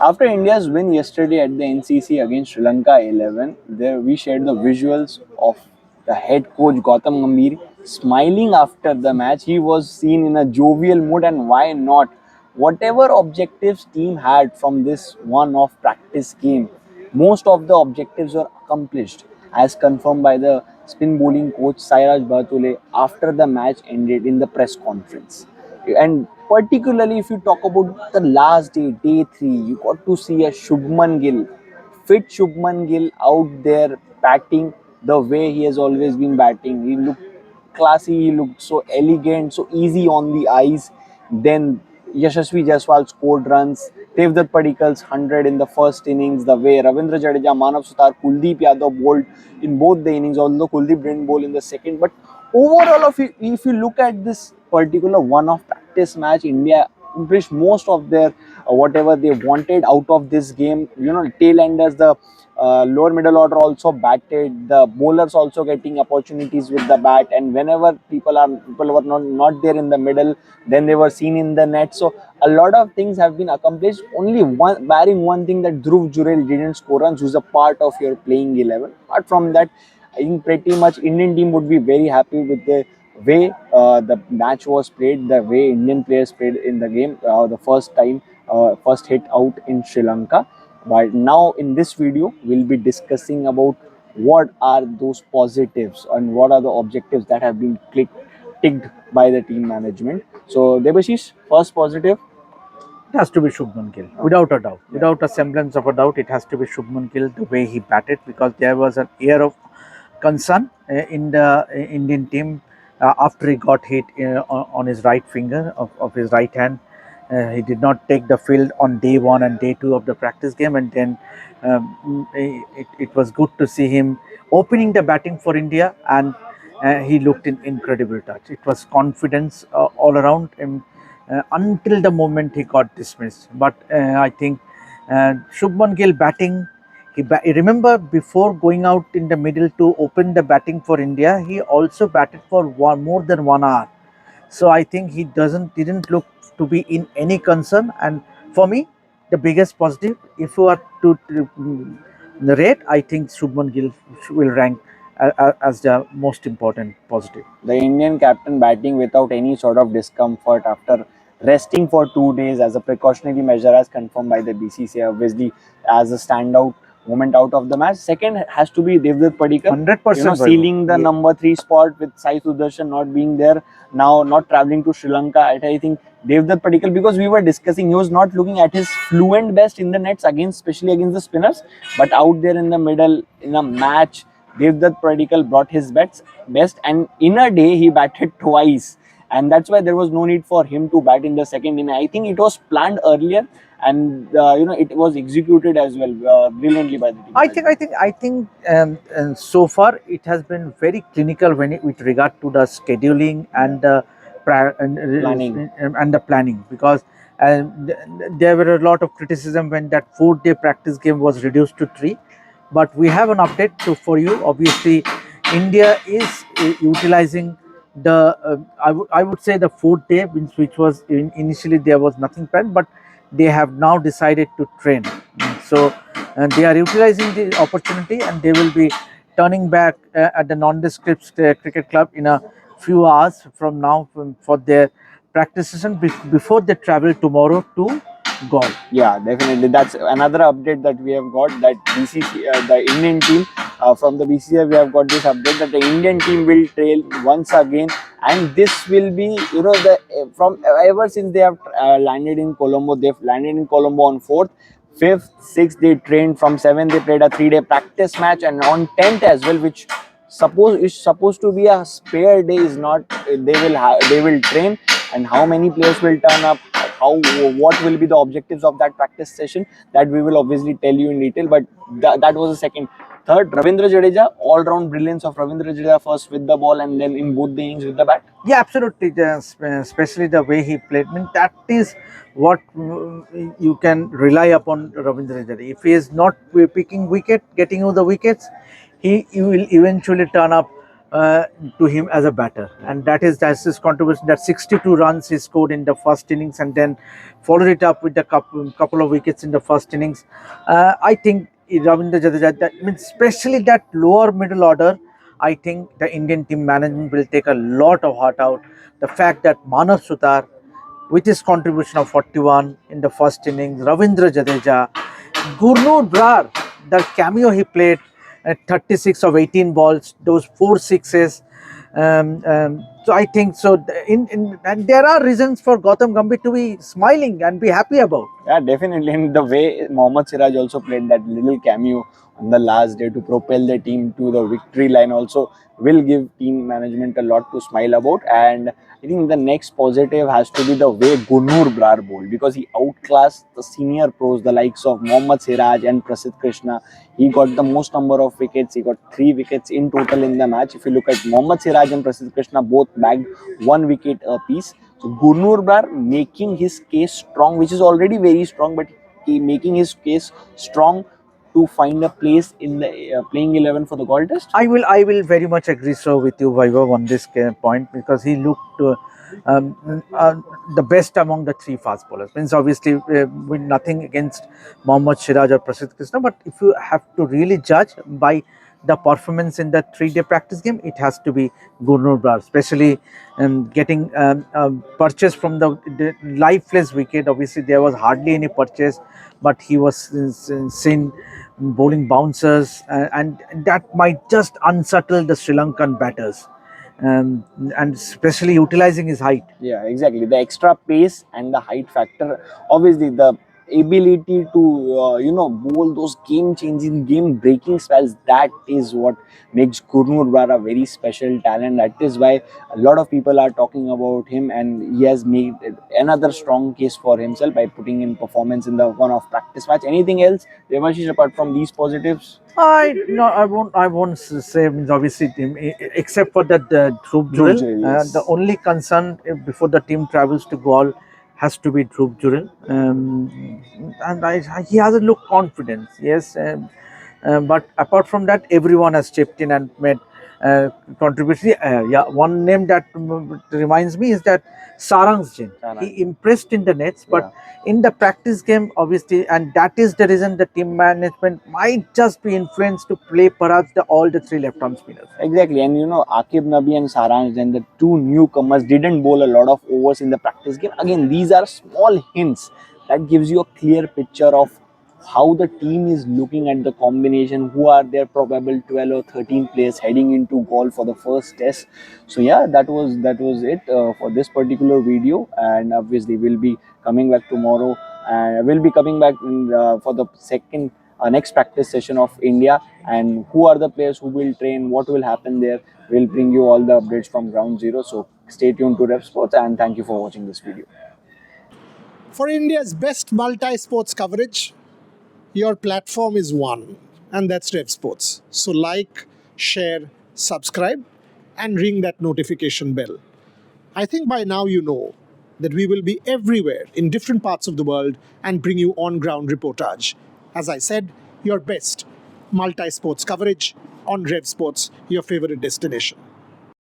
After India's win yesterday at the NCC against Sri Lanka 11, there we shared the visuals of the head coach Gautam Gambhir smiling after the match. He was seen in a jovial mood, and why not? Whatever objectives team had from this one-off practice game, most of the objectives were accomplished, as confirmed by the spin bowling coach Sairaj Bhatule after the match ended in the press conference. And particularly if you talk about the last day, day 3, you got to see a Shubman Gill, fit Shubman Gill out there batting the way he has always been batting. He looked classy, he looked so elegant, so easy on the eyes. Then Yashasvi Jaiswal scored runs. Devdutt Padikkal's 100 in the first innings, the way Ravindra Jadeja, Manav Sutar, Kuldeep Yadav bowled in both the innings, although Kuldeep didn't bowl in the second. But overall, if you look at this particular one-off practice match, India accomplished most of their whatever they wanted out of this game. Tail-enders, the lower middle order also batted. The bowlers also getting opportunities with the bat, and whenever people were not there in the middle, then they were seen in the net. So a lot of things have been accomplished. Only one, barring one thing, that Dhruv Jurel didn't score runs, who's a part of your playing 11. Apart from that, I think pretty much Indian team would be very happy with the way the match was played, the way Indian players played in the game. The first time, first hit out in Sri Lanka. But now in this video, we'll be discussing about what are those positives and what are the objectives that have been ticked by the team management. So Debasis, first positive. It has to be Shubman Gill, without a doubt. Without a semblance of a doubt, it has to be Shubman Gill, the way he batted, because there was an air of concern in the Indian team after he got hit on his right finger of his right hand. He did not take the field on day 1 and day 2 of the practice game, and then it was good to see him opening the batting for India, and he looked in incredible touch. It was confidence all around him until the moment he got dismissed. But I think Shubman Gill batting, remember before going out in the middle to open the batting for India, he also batted for more than 1 hour. So I think he didn't look to be in any concern. And for me, the biggest positive, if you are to rate, I think Shubman Gill will rank as the most important positive. The Indian captain batting without any sort of discomfort after resting for 2 days as a precautionary measure, as confirmed by the BCCI, obviously as a standout moment out of the match. Second has to be Devdutt Padikkal, 100%. sealing the number 3 spot with Sai Sudarshan not being there, now not traveling to Sri Lanka. I think Devdutt Padikkal, because we were discussing, he was not looking at his fluent best in the nets, especially against the spinners, but out there in the middle in a match, Devdutt Padikkal brought his best, and in a day he batted twice, and that's why there was no need for him to bat in the second inning. I think it was planned earlier, and it was executed as well brilliantly by the team. I think so far it has been very clinical with regard to the scheduling and the Planning. and the planning, because there were a lot of criticism when that 4-day practice game was reduced to 3. But we have an update for you. Obviously, India is utilizing the I would say the 4th day, which was initially there was nothing planned, but they have now decided to train. So they are utilizing the opportunity, and they will be turning back at the nondescript cricket club in a few hours from now for their practice session before they travel tomorrow to Gaul. Yeah, definitely. That's another update that we have got, that the Indian team, from the BCCI, we have got this update that the Indian team will trail once again, and this will be, from ever since they have landed in Colombo. They've landed in Colombo on 4th, 5th, 6th. They trained. From 7th, they played a 3-day practice match, and on 10th as well, which is supposed to be a spare day, is not. They will train, and how many players will turn up, what will be the objectives of that practice session, that we will obviously tell you in detail. But that was the second. Third, Ravindra Jadeja, all round brilliance of Ravindra Jadeja, first with the ball and then in both the innings with the bat. Yeah, absolutely. Especially the way he played. I mean, that is what you can rely upon Ravindra Jadeja. If he is not picking wicket, getting you the wickets, he will eventually turn up uh, to him as a batter, and that's his contribution. That 62 runs he scored in the first innings, and then followed it up with a couple of wickets in the first innings. I think Ravindra Jadeja, that means especially that lower middle order. I think the Indian team management will take a lot of heart out. The fact that Manav Sutar, with his contribution of 41 in the first innings, Ravindra Jadeja, Gurnoor Brar, the cameo he played at 36 of 18 balls, those 4 sixes. So I think so. And there are reasons for Gautam Gambhir to be smiling and be happy about. Yeah, definitely. And the way Mohammad Siraj also played that little cameo on the last day to propel the team to the victory line also will give team management a lot to smile about. And I think the next positive has to be the way Gurnoor Brar bowled, because he outclassed the senior pros, the likes of Mohammad Siraj and Prasidh Krishna. He got the most number of wickets. He got 3 wickets in total in the match. If you look at Mohammad Siraj and Prasidh Krishna, both bagged 1 wicket apiece. So Gurnoor Brar making his case strong, which is already very strong, but he making his case strong to find a place in the playing 11 for the Gold Test. I will very much agree so with you, Vaibhav, on this point, because he looked the best among the three fast bowlers. Means obviously with nothing against Mohammad Siraj or Prasidh Krishna, but if you have to really judge by the performance in the 3-day practice game, it has to be Gurnoor Brar, especially getting purchase from the lifeless wicket. Obviously, there was hardly any purchase, but he was seen bowling bouncers, and that might just unsettle the Sri Lankan batters, and especially utilizing his height. Yeah, exactly. The extra pace and the height factor, obviously the ability to bowl those game changing, game breaking spells, that is what makes Gurnoor Brar a very special talent. That is why a lot of people are talking about him, and he has made another strong case for himself by putting in performance in the one of practice match. Anything else, Devashish, apart from these positives? I won't say, means obviously except for that Dhruv Dhruv Jurel. Jurel, The yes. only concern before the team travels to Gaul has to be Dhruv Jurel, and he hasn't looked confident. Yes, but apart from that, everyone has chipped in and made uh, contribution. Yeah, one name that reminds me is that Sarang's Jin. Sarang. He impressed in the nets, Yeah. but in the practice game, obviously, and that is the reason the team management might just be influenced to play perhaps all the three left-arm spinners. Exactly, and Akib Nabi and Saransh, then the two newcomers, didn't bowl a lot of overs in the practice game. Again, these are small hints that gives you a clear picture of how the team is looking at the combination, who are their probable 12 or 13 players heading into goal for the first test. So yeah, that was it for this particular video, and obviously we'll be coming back tomorrow, and we'll be coming back for the second next practice session of India, and who are the players who will train, what will happen there. We'll bring you all the updates from ground zero. So stay tuned to Revsportz, and thank you for watching this video. For India's best multi sports coverage, your platform is one, and that's Revsportz. So, like, share, subscribe, and ring that notification bell. I think by now you know that we will be everywhere in different parts of the world and bring you on ground reportage. As I said, your best multi sports coverage on Revsportz, your favorite destination.